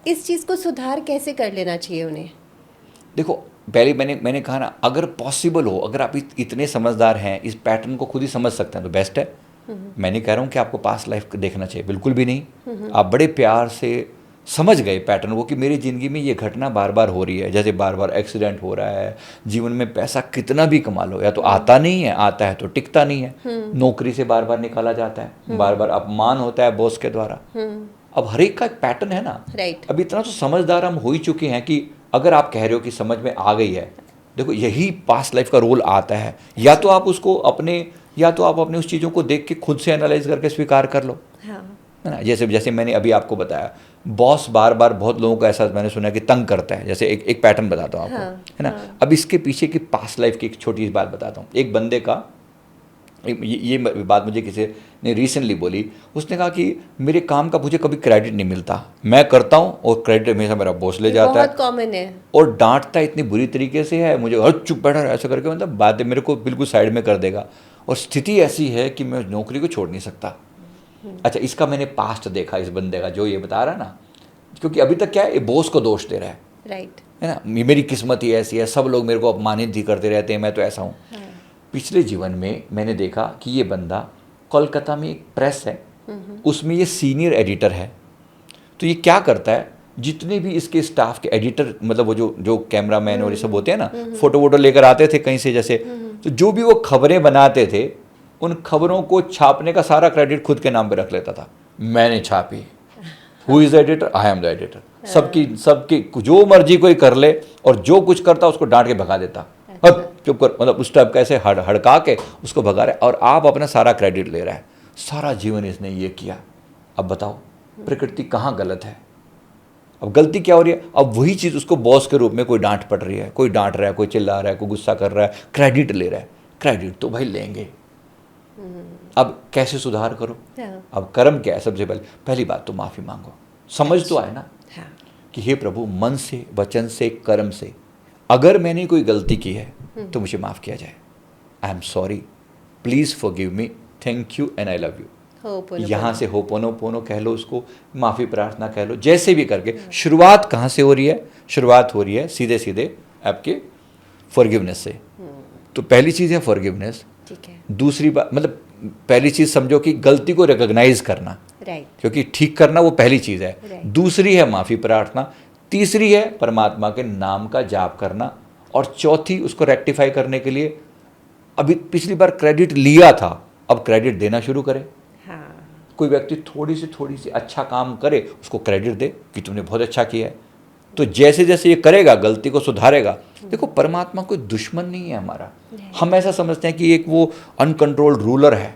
इस चीज़ को सुधार कैसे कर लेना चाहिए उन्हें? देखो, पहले मैंने कहा ना, अगर पॉसिबल हो, अगर आप इतने समझदार हैं, इस पैटर्न को खुद ही समझ सकते हैं तो बेस्ट है। मैं नहीं कह रहा हूँ कि आपको पास्ट लाइफ देखना चाहिए, बिल्कुल भी नहीं। आप बड़े प्यार से समझ गए पैटर्न को कि मेरी ज़िंदगी में ये घटना बार बार हो रही है, जैसे बार बार एक्सीडेंट हो रहा है, जीवन में पैसा कितना भी कमा लो या तो आता नहीं है, आता है तो टिकता नहीं है, नौकरी से बार बार निकाला जाता है, बार बार अपमान होता है बॉस के द्वारा। अब हर एक का एक पैटर्न है ना। राइट। अब इतना तो समझदार हम हो ही चुके हैं कि अगर आप कह रहे हो कि समझ में आ गई है, देखो यही पास्ट लाइफ का रोल आता है। या तो आप अपने उस चीज़ों को देख के खुद से एनालाइज करके स्वीकार कर लो, हाँ। है ना। जैसे मैंने अभी आपको बताया, बॉस बार बार बहुत लोगों को ऐसा मैंने सुना कि तंग करता है। जैसे एक पैटर्न बताता हूँ आपको, हाँ, है ना। अब इसके पीछे की पास्ट लाइफ की एक छोटी सी बात बताता हूँ। एक बंदे का ये बात मुझे किसी ने रिसेंटली बोली। उसने कहा कि मेरे काम का मुझे कभी क्रेडिट नहीं मिलता, मैं करता हूँ और क्रेडिट हमेशा मेरा बॉस ले जाता है। बहुत कॉमन है। और डांटता इतनी बुरी तरीके से है मुझे, हर चुप बैठा ऐसा करके, मतलब बातें मेरे को बिल्कुल साइड में कर देगा। और स्थिति ऐसी है कि मैं नौकरी को छोड़ नहीं सकता। अच्छा, इसका मैंने पास्ट देखा इस बंदे का, जो ये बता रहा ना, क्योंकि अभी तक क्या है, ये बॉस को दोष दे रहा है, राइट, है ना। मेरी किस्मत ही ऐसी है, सब लोग मेरे को अपमानित ही करते रहते हैं, मैं तो ऐसा हूँ। पिछले जीवन में मैंने देखा कि ये बंदा, कोलकाता में एक प्रेस है, उसमें ये सीनियर एडिटर है। तो ये क्या करता है, जितने भी इसके स्टाफ के एडिटर, मतलब वो जो कैमरामैन और ये सब होते हैं ना, फोटो वोटो लेकर आते थे कहीं से, जैसे तो जो भी वो खबरें बनाते थे, उन खबरों को छापने का सारा क्रेडिट खुद के नाम पे रख लेता था। मैंने छापी, who is the editor, I am the editor. सबकी जो मर्जी कोई कर ले, और जो कुछ करता उसको डांट के भगा देता, अब चुप कर, मतलब उस टाइप का ऐसे हड़का के उसको भगा रहा है, और आप अपना सारा क्रेडिट ले रहा है। सारा जीवन इसने ये किया। अब बताओ प्रकृति कहाँ गलत है? अब गलती क्या हो रही है? अब वही चीज़ उसको बॉस के रूप में कोई डांट पड़ रही है, कोई डांट रहा है, कोई चिल्ला रहा है, कोई गुस्सा कर रहा है, क्रेडिट ले रहा है। क्रेडिट तो भाई लेंगे। अब कैसे सुधार करो? अब कर्म क्या है? सबसे पहली बात तो माफ़ी मांगो। समझ तो आए ना कि हे प्रभु, मन से, वचन से, कर्म से अगर मैंने कोई गलती की है तो मुझे माफ़ किया जाए। I am sorry, please forgive me, thank you and I love you. यहाँ से होपोनोपोनो कह लो, उसको माफ़ी प्रार्थना कह लो, जैसे भी करके। शुरुआत कहाँ से हो रही है? शुरुआत हो रही है सीधे सीधे आपके फॉरगिवनेस से। तो पहली चीज़ है फॉरगिवनेस। ठीक है। दूसरी बात, मतलब पहली चीज़ समझो कि गलती को रिकॉग्नाइज करना, राइट, क्योंकि ठीक करना वो पहली चीज़ है। राइट। दूसरी है माफ़ी प्रार्थना, तीसरी है परमात्मा के नाम का जाप करना, और चौथी उसको रेक्टिफाई करने के लिए, अभी पिछली बार क्रेडिट लिया था, अब क्रेडिट देना शुरू करें। कोई व्यक्ति थोड़ी सी अच्छा काम करे, उसको क्रेडिट दे कि तुमने बहुत अच्छा किया है। तो जैसे जैसे ये करेगा, गलती को सुधारेगा। देखो, परमात्मा कोई दुश्मन नहीं है हमारा। हम ऐसा समझते हैं कि एक वो अनकंट्रोल्ड रूलर है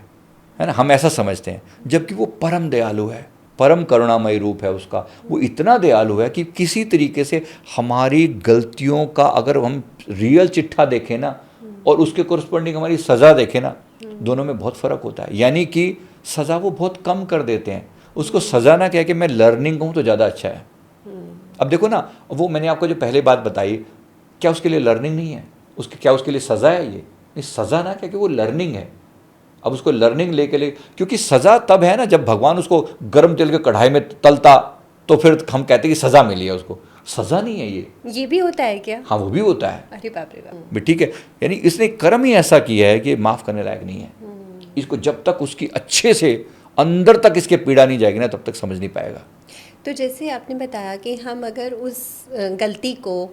ना, हम ऐसा समझते हैं, जबकि वो परम दयालु है, परम करुणामयी रूप है उसका। वो इतना दयालु है कि किसी तरीके से हमारी गलतियों का अगर हम रियल चिट्ठा देखें ना, और उसके कोरस्पॉन्डिंग हमारी सज़ा देखें ना, दोनों में बहुत फ़र्क होता है। यानी कि सज़ा वो बहुत कम कर देते हैं, उसको सज़ा ना कह के मैं लर्निंग कहूँ तो ज़्यादा अच्छा है। अब देखो ना, वो मैंने आपको जो पहले बात बताई, क्या उसके लिए लर्निंग नहीं है? क्या उसके लिए सज़ा है? ये सज़ा ना क्या कि वो लर्निंग है। अब उसको लर्निंग लेके क्योंकि सज़ा तब है ना जब भगवान उसको गर्म तेल के कढ़ाई में तलता, तो फिर हम कहते हैं कि सज़ा मिली है उसको। सज़ा नहीं है ये भी होता है क्या? हाँ, वो भी होता है। अरे बाप रे बाप। भी ठीक है, यानी इसने कर्म ही ऐसा किया है कि माफ़ करने लायक नहीं है। इसको जब तक उसकी अच्छे से अंदर तक इसके पीड़ा नहीं जाएगी ना, तब तक समझ नहीं पाएगा। तो जैसे आपने बताया कि हम अगर उस गलती को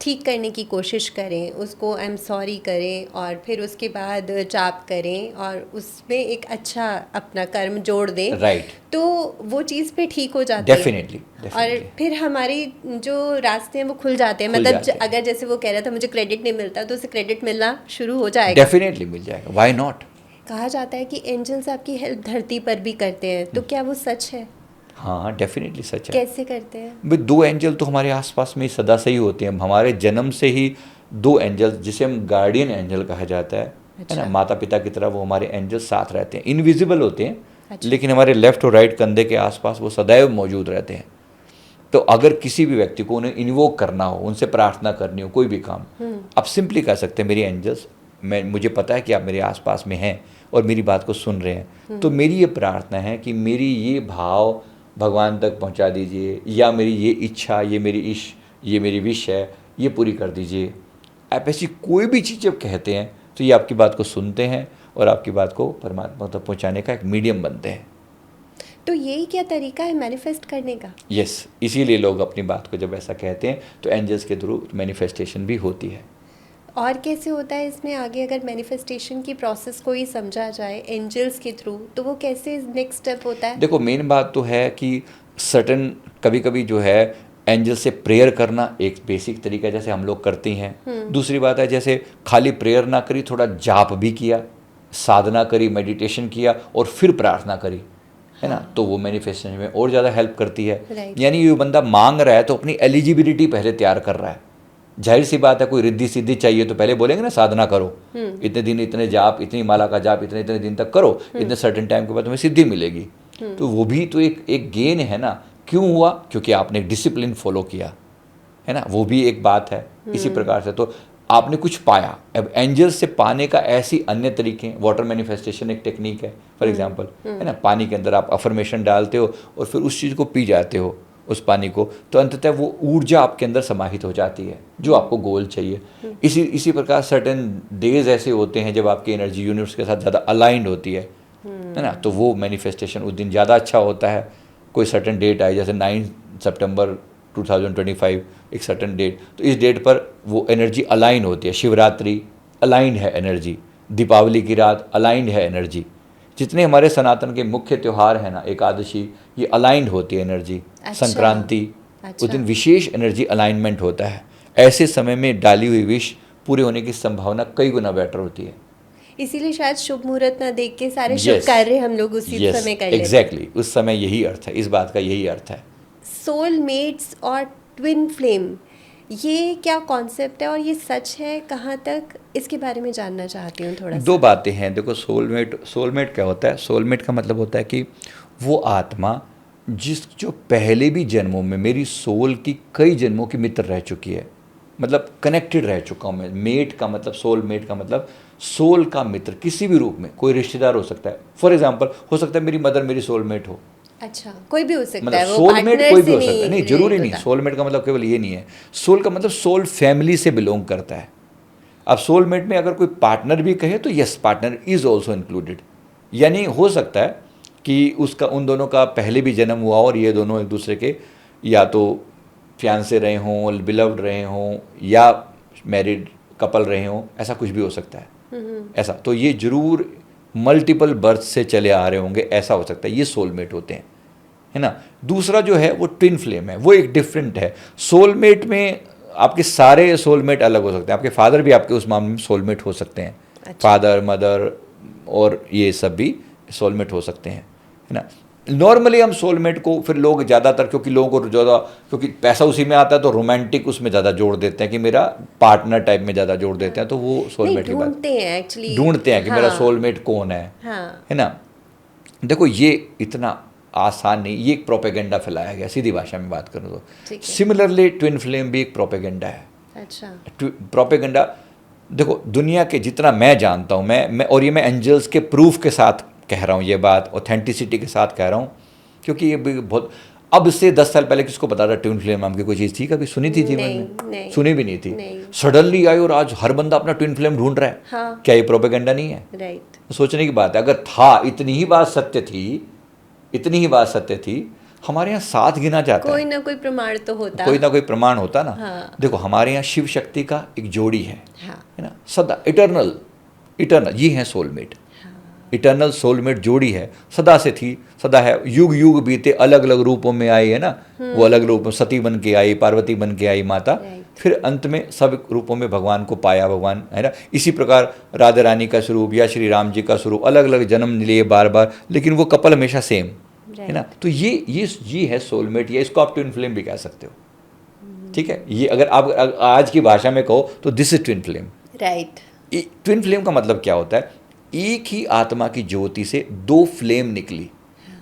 ठीक करने की कोशिश करें, उसको आई एम सॉरी करें, और फिर उसके बाद जाप करें, और उसमें एक अच्छा अपना कर्म जोड़ दें, राइट, तो वो चीज़ पे ठीक हो जाती है। डेफिनेटली। और फिर हमारी जो रास्ते हैं वो खुल जाते हैं। मतलब अगर जैसे वो कह रहा था मुझे क्रेडिट नहीं मिलता, तो उसे क्रेडिट मिलना शुरू हो जाएगा। डेफिनेटली मिल जाएगा, व्हाई नॉट। कहा जाता है कि एंजल्स आपकी हेल्प धरती पर भी करते हैं, तो क्या वो सच है? हाँ, डेफिनेटली सच है। कैसे करते हैं? भाई, 2 एंजल तो हमारे आसपास में सदा से ही होते हैं। हमारे जन्म से ही 2 एंजल, जिसे हम गार्डियन एंजल कहा जाता है, है ना। माता पिता की तरह वो हमारे एंजल्स साथ रहते हैं, इनविजिबल होते हैं, लेकिन हमारे लेफ्ट और राइट कंधे के आसपास वो सदैव मौजूद रहते हैं। तो अगर किसी भी व्यक्ति को उन्हें इन्वोक करना हो, उनसे प्रार्थना करनी हो, कोई भी काम, आप सिंपली कह सकते हैं मेरी एंजल्स, मुझे पता है कि आप मेरे आसपास में हैं और मेरी बात को सुन रहे हैं, तो मेरी ये प्रार्थना है कि मेरी ये भाव भगवान तक पहुंचा दीजिए, या मेरी ये इच्छा, ये मेरी विश है, ये पूरी कर दीजिए। आप ऐसी कोई भी चीज़ जब कहते हैं तो ये आपकी बात को सुनते हैं और आपकी बात को परमात्मा तक पहुंचाने का एक मीडियम बनते हैं। तो यही क्या तरीका है मैनिफेस्ट करने का? यस, इसीलिए लोग अपनी बात को जब ऐसा कहते हैं तो एंजल्स के थ्रू मैनिफेस्टेशन भी होती है। और कैसे होता है इसमें आगे, अगर मैनिफेस्टेशन की प्रोसेस को ही समझा जाए एंजल्स के थ्रू, तो वो कैसे नेक्स्ट स्टेप होता है? देखो, मेन बात तो है कि सर्टन कभी कभी जो है एंजल से प्रेयर करना एक बेसिक तरीका, जैसे हम लोग करते हैं। दूसरी बात है, जैसे खाली प्रेयर ना करी, थोड़ा जाप भी किया, साधना करी, मेडिटेशन किया और फिर प्रार्थना करी, है ना, तो वो मैनिफेस्टेशन में और ज़्यादा हेल्प करती है। यानी ये बंदा मांग रहा है तो अपनी एलिजिबिलिटी पहले तैयार कर रहा है। जाहिर सी बात है, कोई रिद्धि सिद्धि चाहिए तो पहले बोलेंगे ना साधना करो, इतने दिन इतने जाप, इतनी माला का जाप इतने इतने दिन तक करो, इतने सर्टेन टाइम के बाद तुम्हें सिद्धि मिलेगी। तो वो भी तो एक गेन है ना। क्यों हुआ? क्योंकि आपने एक डिसिप्लिन फॉलो किया, है ना, वो भी एक बात है। इसी प्रकार से तो आपने कुछ पाया। अब एंजल्स से पाने का ऐसी अन्य तरीके, वाटर मैनिफेस्टेशन एक टेक्निक है फॉर एग्जांपल, है ना, पानी के अंदर आप अफर्मेशन डालते हो और फिर उस चीज़ को पी जाते हो, उस पानी को, तो अंततः वो ऊर्जा आपके अंदर समाहित हो जाती है जो आपको गोल चाहिए। इसी प्रकार सर्टेन डेज ऐसे होते हैं जब आपकी एनर्जी यूनिवर्स के साथ ज़्यादा अलाइंड होती है ना, तो वो मैनिफेस्टेशन उस दिन ज़्यादा अच्छा होता है। कोई सर्टेन डेट आई, जैसे 9 सितंबर 2025 एक सर्टेन डेट, तो इस डेट पर वो एनर्जी अलाइन होती है। शिवरात्रि अलाइंड है एनर्जी, दीपावली की रात अलाइंड है एनर्जी, जितने हमारे सनातन के मुख्य त्यौहार हैं ना, एकादशी, ये अलाइंड होती है एनर्जी। संक्रांति, उस दिन विशेष एनर्जी अलाइनमेंट होता है। ऐसे समय में डाली हुई विश पूरे होने की संभावना कई गुना बेटर होती है। इसीलिए शायद शुभ मुहूर्त ना देख के सारे शुभ कार्य हम लोग उसी समय कर लेते हैं। एग्जैक्टली, उस समय यही अर्थ है, इस बात का यही अर्थ है। सोलमेट्स और ट्विन फ्लेम, ये क्या कॉन्सेप्ट है और ये सच है कहाँ तक, इसके बारे में जानना चाहती हूँ थोड़ा सा। दो बातें हैं। देखो, सोलमेट क्या होता है? सोलमेट का मतलब होता है कि वो आत्मा जो पहले भी जन्मों में मेरी सोल की कई जन्मों की मित्र रह चुकी है, मतलब कनेक्टेड रह चुका हूँ मैं। मेट का मतलब, सोलमेट का मतलब सोल का मित्र, किसी भी रूप में। कोई रिश्तेदार हो सकता है, फॉर एग्जाम्पल हो सकता है मेरी मदर मेरी सोलमेट हो। अच्छा, कोई भी हो सकता मतलब है, वो सोलमेट कोई भी हो सकता है, नहीं नहीं जरूरी नहीं। सोलमेट का मतलब केवल ये नहीं है। सोल का मतलब सोल फैमिली से बिलोंग करता है। अब सोलमेट में अगर कोई पार्टनर भी कहे तो yes, partner is also included. यानी हो सकता है कि उसका, उन दोनों का पहले भी जन्म हुआ और ये दोनों एक दूसरे के या तो फियांसे रहे हों, बिलव्ड रहे हों, या मैरिड कपल रहे हों, ऐसा कुछ भी हो सकता है। ऐसा तो ये जरूर मल्टीपल बर्थ से चले आ रहे होंगे, ऐसा हो सकता है। ये सोलमेट होते हैं, है ना। दूसरा जो है वो ट्विन फ्लेम है, वो एक डिफरेंट है। सोलमेट में आपके सारे सोलमेट अलग हो सकते हैं। आपके फादर भी आपके उस मामले में सोलमेट हो सकते हैं। अच्छा। फादर, मदर और ये सब भी सोलमेट हो सकते हैं, है ना। नॉर्मली हम सोलमेट को फिर लोग ज़्यादातर, क्योंकि लोगों को ज़्यादा, क्योंकि पैसा उसी में आता है तो रोमांटिक उसमें ज़्यादा जोड़ देते हैं कि मेरा पार्टनर टाइप में ज़्यादा जोड़ देते हैं, तो वो सोलमेट की बात ढूंढते हैं कि मेरा सोलमेट कौन है, है ना। देखो, ये इतना आसान नहीं, ये एक प्रोपेगेंडा फैलाया गया, सीधी भाषा में बात करूँ तो। सिमिलरली ट्विन फ्लेम भी एक प्रोपेगेंडा है। अच्छा, प्रोपेगेंडा, देखो दुनिया के जितना मैं जानता हूँ, मैं और ये मैं एंजल्स के प्रूफ के साथ कह रहा हूँ, ये बात ऑथेंटिसिटी के साथ कह रहा हूँ, क्योंकि ये बहुत, अब से 10 साल पहले किसको पता था ट्विन फ्लेम नाम की कोई चीज़ थी? कभी सुनी थी जीवन में? सुनी भी नहीं थी। सडनली आई और आज हर बंदा अपना ट्विन फ्लेम ढूंढ रहा है। हाँ। क्या ये प्रोपेगेंडा नहीं है? राइट। तो सोचने की बात है, अगर था, इतनी ही बात सत्य थी, हमारे यहाँ 7 गिना जाता है। कोई ना कोई प्रमाण तो होता, कोई ना कोई प्रमाण होता ना। हाँ। देखो, हमारे यहाँ शिव शक्ति का एक जोड़ी है, हाँ, है ना, सदा इटर्नल, ये है सोलमेट। इटर्नल सोलमेट जोड़ी है, सदा से थी, सदा है, युग युग बीते, अलग अलग रूपों में आई, है ना। वो अलग रूप में सती बन के आई, पार्वती बन के आई माता, फिर अंत में सब रूपों में भगवान को पाया, भगवान, है ना। इसी प्रकार राधा रानी का स्वरूप या श्री राम जी का स्वरूप अलग अलग जन्म लिए बार बार, लेकिन वो कपल हमेशा सेम, है ना। तो ये है सोलमेट, ये इसको आप ट्विन फ्लेम भी कह सकते हो, ठीक है। ये अगर आप आज की भाषा में कहो तो this is twin flame, right. Twin flame का मतलब क्या होता है, एक ही आत्मा की ज्योति से दो फ्लेम निकली,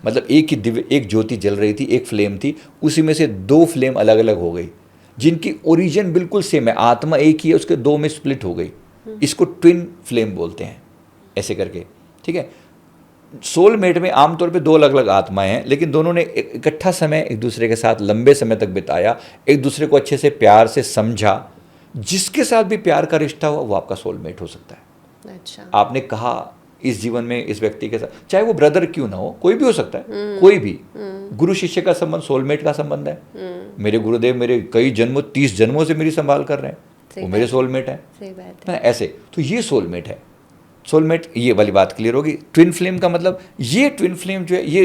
मतलब एक ही दिव्य, एक ज्योति जल रही थी, एक फ्लेम थी, उसी में से दो फ्लेम अलग अलग हो गई, जिनकी ओरिजिन बिल्कुल सेम है, आत्मा एक ही है, उसके दो में स्प्लिट हो गई। इसको ट्विन फ्लेम बोलते हैं, ऐसे करके, ठीक है। सोलमेट में आमतौर पे दो अलग अलग आत्माएं हैं, लेकिन दोनों ने इकट्ठा समय एक दूसरे के साथ लंबे समय तक बिताया, एक दूसरे को अच्छे से प्यार से समझा, जिसके साथ भी प्यार का रिश्ता हुआ वो आपका सोलमेट हो सकता है। अच्छा। आपने कहा इस जीवन में इस व्यक्ति के साथ, चाहे वो ब्रदर क्यों ना हो, कोई भी हो सकता है, कोई भी। गुरु शिष्य का संबंध सोलमेट का संबंध है। मेरे गुरुदेव मेरे कई जन्मों, 30 जन्मों से मेरी संभाल कर रहे हैं, वो मेरे सोलमेट है। सही बात है। ऐसे तो ये सोलमेट है। सोलमेट, ये वाली बात क्लियर होगी। ट्विन फ्लेम का मतलब, ये ट्विन फ्लेम जो है ये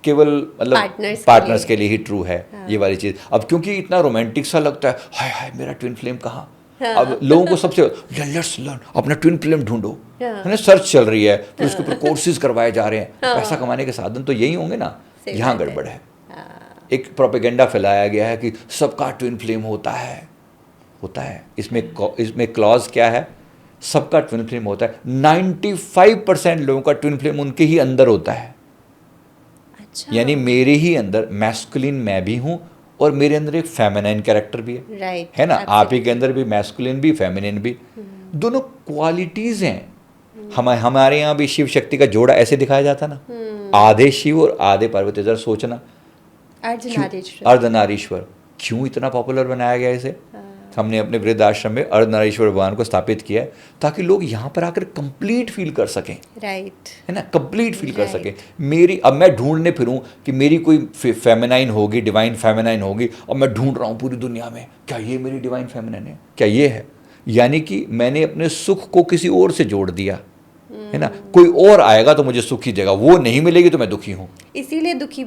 केवल मतलब पार्टनर्स के लिए ही ट्रू है। ये वाली चीज़, अब क्योंकि इतना रोमांटिक सा लगता है, हाय हाय मेरा ट्विन फ्लेम कहाँ। अब लोगों को सबसे लेट्स लर्न, अपना ट्विन फ्लेम ढूंढो, है ना, सर्च चल रही है, फिर उसके ऊपर कोर्सेज करवाए जा रहे हैं। पैसा कमाने के साधन तो यही होंगे ना, यहाँ गड़बड़ है। एक प्रोपेगेंडा फैलाया गया है कि सबका ट्विन फ्लेम होता है, होता है। इसमें क्लॉज क्या है, सबका ट्विन फ्लेम होता है। 95% लोगों का ट्विन फ्लेम उनके ही अंदर होता है। अच्छा। यानी मेरे ही अंदर मैस्कुलिन मैं भी हूँ, और मेरे अंदर एक फेमिनाइन कैरेक्टर भी है, राइट, है ना। आप ही के अंदर भी मैस्कुलिन भी फेमिनिन भी, दोनों क्वालिटीज हैं। हमारे यहाँ भी शिव शक्ति का जोड़ा ऐसे दिखाया जाता ना, आधे शिव और आधे पार्वती। जरा सोचना, अर्धनारीश्वर क्यों इतना पॉपुलर बनाया गया इसे। हमने अपने वृद्ध आश्रम में अर्धनारीश्वर भगवान को स्थापित किया है, ताकि लोग यहाँ पर आकर कंप्लीट फील कर सकें, राइट, है ना, कंप्लीट फील कर सकें। मेरी, अब मैं ढूंढने फिरूं कि मेरी कोई फेमिनाइन होगी, डिवाइन फेमिनाइन होगी, और मैं ढूंढ रहा हूँ पूरी दुनिया में, क्या ये मेरी डिवाइन फेमिनाइन है, क्या ये है। यानी कि मैंने अपने सुख को किसी और से जोड़ दिया, है ना। कोई और आएगा तो मुझे सुख ही देगा, वो नहीं मिलेगी तो मैं दुखी हूँ, इसीलिए दुखी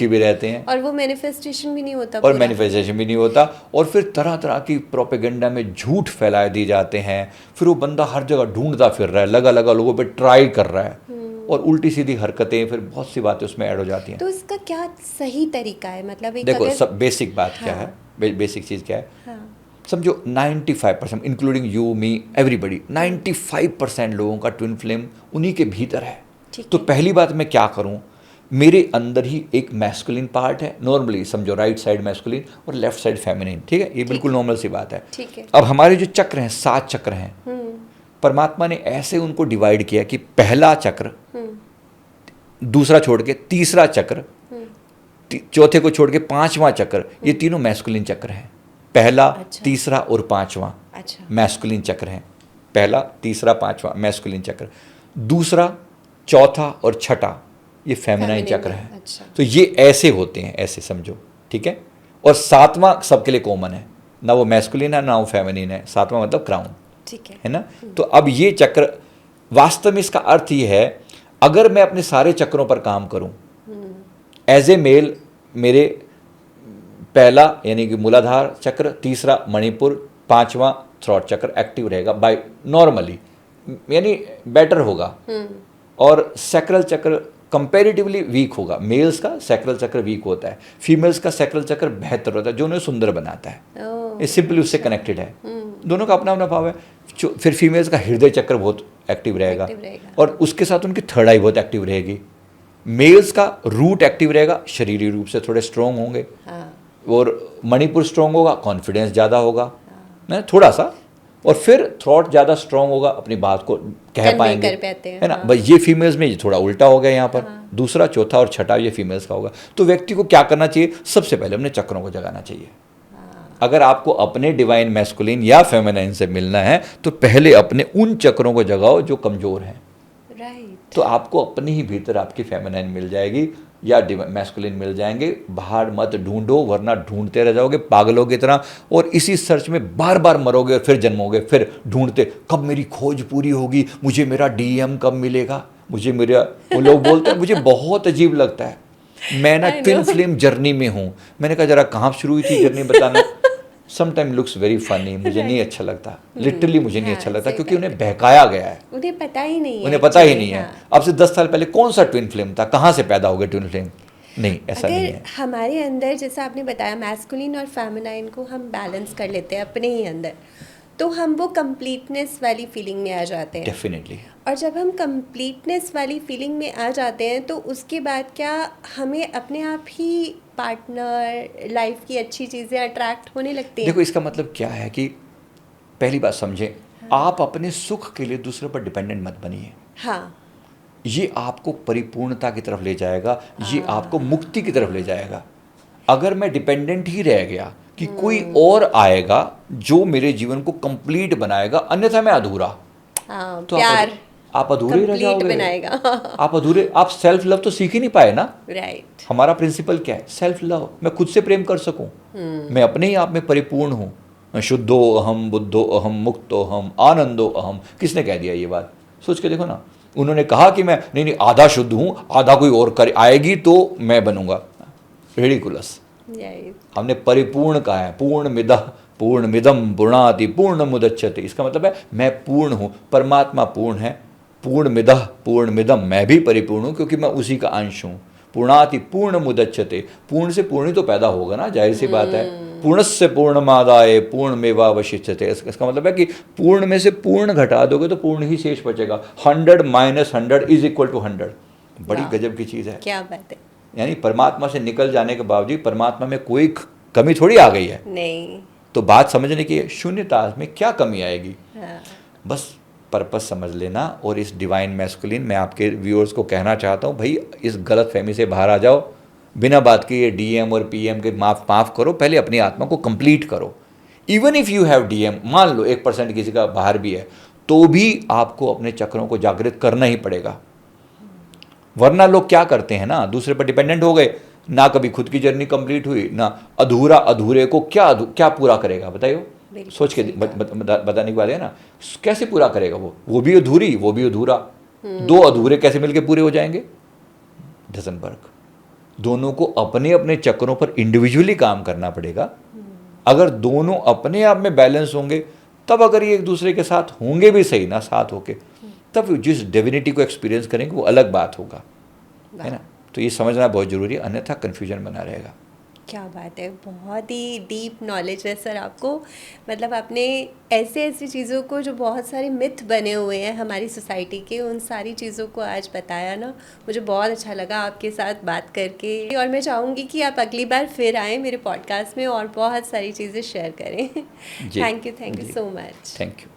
भी रहते हैं। और वो मैनिफेस्टेशन भी नहीं होता, और मैनिफेस्टेशन भी नहीं होता। और फिर तरह तरह की प्रोपेगेंडा में झूठ फैलाए दिए जाते हैं, फिर वो बंदा हर जगह ढूंढता फिर रहा है, लगा लगा लोगों पे ट्राई कर रहा है, और उल्टी सीधी हरकतें, फिर बहुत सी बातें उसमें ऐड हो जाती हैं। तो इसका क्या सही तरीका है, मतलब देखो सब बेसिक बात क्या है, बेसिक चीज़ क्या है, समझो 95% इंक्लूडिंग यू मी एवरीबडी, 95% लोगों का ट्विन फ्लेम उन्हीं के भीतर है। तो पहली बात मैं क्या करूं, मेरे अंदर ही एक मैस्कुलिन पार्ट है, नॉर्मली समझो राइट साइड मैस्कुलिन और लेफ्ट साइड फेमिनिन, ठीक है, ये बिल्कुल नॉर्मल सी बात है। अब हमारे जो चक्र हैं, 7 चक्र हैं, परमात्मा ने ऐसे उनको डिवाइड किया कि पहला चक्र, दूसरा छोड़ के तीसरा चक्र, चौथे को छोड़ के 5वां चक्र, ये तीनों मैस्कुलिन चक्र हैं। पहला, तीसरा और 5वां मैस्कुलिन चक्र हैं। पहला, तीसरा, 5वां मैस्कुलिन चक्र, दूसरा, चौथा और छठा ये फेमिनाइन चक्र है। तो ये ऐसे होते हैं, ऐसे समझो, ठीक है। और 7वां सबके लिए कॉमन है, ना वो मैस्कुलिन है ना वो फेमिनिन है, 7वां मतलब क्राउन, ठीक है ना। तो अब ये चक्र, वास्तव में इसका अर्थ ये है, अगर मैं अपने सारे चक्रों पर काम करूं एज ए मेल, मेरे पहला यानी कि मूलाधार चक्र, तीसरा मणिपुर, 5वां थ्रॉट चक्र एक्टिव रहेगा बाय नॉर्मली, यानी बेटर होगा, और सैक्रल चक्र कंपैरेटिवली वीक होगा। मेल्स का सैक्रल चक्र वीक होता है, फीमेल्स का सैक्रल चक्र बेहतर होता है, जो उन्हें सुंदर बनाता है। ये सिंपली उससे कनेक्टेड है, दोनों का अपना अपना भाव है। फिर फीमेल्स का हृदय चक्र बहुत एक्टिव रहेगा, और उसके साथ उनकी थर्ड आई बहुत एक्टिव रहेगी। मेल्स का रूट एक्टिव रहेगा, शरीरी रूप से थोड़े स्ट्रॉन्ग होंगे, और मणिपुर स्ट्रॉन्ग होगा, कॉन्फिडेंस ज़्यादा होगा, ना थोड़ा सा, और फिर थ्रॉट ज़्यादा स्ट्रॉन्ग होगा, अपनी बात को कह पाएंगे, है ना। भाई ये फीमेल्स में ये थोड़ा उल्टा हो गया यहाँ पर, दूसरा, चौथा और छठा ये फीमेल्स का होगा। तो व्यक्ति को क्या करना चाहिए, सबसे पहले अपने चक्रों को जगाना चाहिए। अगर आपको अपने डिवाइन मैस्कुलिन या फेमिनाइन से मिलना है तो पहले अपने उन चक्रों को जगाओ जो कमज़ोर हैं, तो आपको अपने ही भीतर आपकी फेमिनाइन मिल जाएगी या मैस्कुलिन मिल जाएंगे। बाहर मत ढूंढो, वरना ढूंढते रह जाओगे पागलों की तरह, और इसी सर्च में बार बार मरोगे और फिर जन्मोगे, फिर ढूंढते कब मेरी खोज पूरी होगी, मुझे मेरा डीएम कब मिलेगा, मुझे मेरा, वो लोग बोलते हैं, मुझे बहुत अजीब लगता है। मैं ना ट्विन फ्लेम जर्नी में हूँ। मैंने कहा जरा कहाँ शुरू हुई थी जर्नी बताना। समटाइम लुक्स वेरी फनी, मुझे नहीं अच्छा लगता, लिटरली मुझे नहीं अच्छा लगता, क्योंकि उन्हें बहकाया गया है, उन्हें पता ही नहीं है, उन्हें पता ही नहीं है। अब से 10 साल पहले कौन सा ट्विन फ्लेम था, कहाँ से पैदा हो गया ट्विन फ्लेम, नहीं, ऐसा नहीं है। हमारे अंदर जैसा आपने बताया मैस्कुलिन और फेमिनाइन को हम बैलेंस कर लेते हैं अपने ही अंदर, तो हम वो कंप्लीटनेस वाली फीलिंग में आ जाते हैं। डेफिनेटली। और जब हम कंप्लीटनेस वाली फीलिंग में आ जाते हैं तो उसके बाद क्या हमें अपने आप ही पार्टनर, लाइफ की अच्छी चीज़ें अट्रैक्ट होने लगती हैं। देखो इसका मतलब क्या है कि पहली बात समझें, आप अपने सुख के लिए दूसरे पर डिपेंडेंट मत बनिए। हाँ, ये आपको परिपूर्णता की तरफ ले जाएगा, ये आपको मुक्ति की तरफ ले जाएगा। अगर मैं डिपेंडेंट ही रह गया कि कोई और आएगा जो मेरे जीवन को कंप्लीट बनाएगा, अन्यथा मैं अधूरा, हाँ, तो प्यार आप अधूरे ही रह कंप्लीट जाओगे। बनाएगा। आप अधूरे, आप सेल्फ लव तो सीख ही नहीं पाए ना। राइट। हमारा प्रिंसिपल क्या है? Self love. मैं खुद से प्रेम कर सकूं, मैं अपने ही आप में परिपूर्ण हूं। मैं शुद्धो अहम, बुद्धो अहम, मुक्तो अहम, आनंदो अहम। किसने कह दिया ये बात? सोच के देखो ना। उन्होंने कहा कि मैं नहीं आधा शुद्ध हूं, आधा कोई और कर आएगी तो मैं बनूंगा। रेडिकुलस। हमने परिपूर्ण कहा है, पूर्णमिदः पूर्णमिदं पूर्णाति पूर्णमुदच्यते। इसका मतलब है मैं पूर्ण हूं, परमात्मा पूर्ण है। पूर्णमिदः पूर्णमिदं, मैं भी परिपूर्ण हूं क्योंकि मैं उसी का अंश हूं। पूर्णाति पूर्णमुदच्यते, पूर्ण से पूर्ण ही तो पैदा होगा ना, जाहिर सी बात है। पूर्णस्य पूर्णमादाय पूर्णमेवावशिष्यते। इसका मतलब है कि पूर्ण में से पूर्ण घटा दोगे तो पूर्ण ही शेष बचेगा। 100 - 100 इज इक्वल टू 100। बड़ी गजब की चीज़ है। क्या बात है। यानी परमात्मा से निकल जाने के बावजूद परमात्मा में कोई कमी थोड़ी आ गई है। नहीं। तो बात समझने की है, शून्यता में क्या कमी आएगी। हाँ। बस पर्पस समझ लेना। और इस डिवाइन मैस्कुलिन, मैं आपके व्यूअर्स को कहना चाहता हूँ, भाई इस गलत फहमी से बाहर आ जाओ। बिना बात के ये डीएम और पीएम के माफ़ करो, पहले अपनी आत्मा को कंप्लीट करो। Even if you have DM, मान लो 1% किसी का बाहर भी है, तो भी आपको अपने चक्रों को जागृत करना ही पड़ेगा। वरना लोग क्या करते हैं ना, दूसरे पर डिपेंडेंट हो गए ना, कभी खुद की जर्नी कंप्लीट हुई ना। अधूरा अधूरे को क्या पूरा करेगा बताइए। सोच के बताने की बात है ना, कैसे पूरा करेगा वो भी अधूरी, वो भी अधूरा। दो अधूरे कैसे मिलके पूरे हो जाएंगे? Doesn't work. दोनों को अपने अपने चक्रों पर इंडिविजुअली काम करना पड़ेगा। अगर दोनों अपने आप में बैलेंस होंगे, तब अगर ये एक दूसरे के साथ होंगे भी सही ना, साथ होके, तब जिस डिविनिटी को एक्सपीरियंस करेंगे वो अलग बात होगा, है ना। तो ये समझना बहुत ज़रूरी है, अन्यथा कन्फ्यूजन बना रहेगा। क्या बात है, बहुत ही डीप नॉलेज है सर आपको। मतलब आपने ऐसी चीज़ों को, जो बहुत सारे मिथ बने हुए हैं हमारी सोसाइटी के, उन सारी चीज़ों को आज बताया ना। मुझे बहुत अच्छा लगा आपके साथ बात करके, और मैं चाहूँगी कि आप अगली बार फिर आएँ मेरे पॉडकास्ट में और बहुत सारी चीज़ें शेयर करें। Thank you so much. Thank you.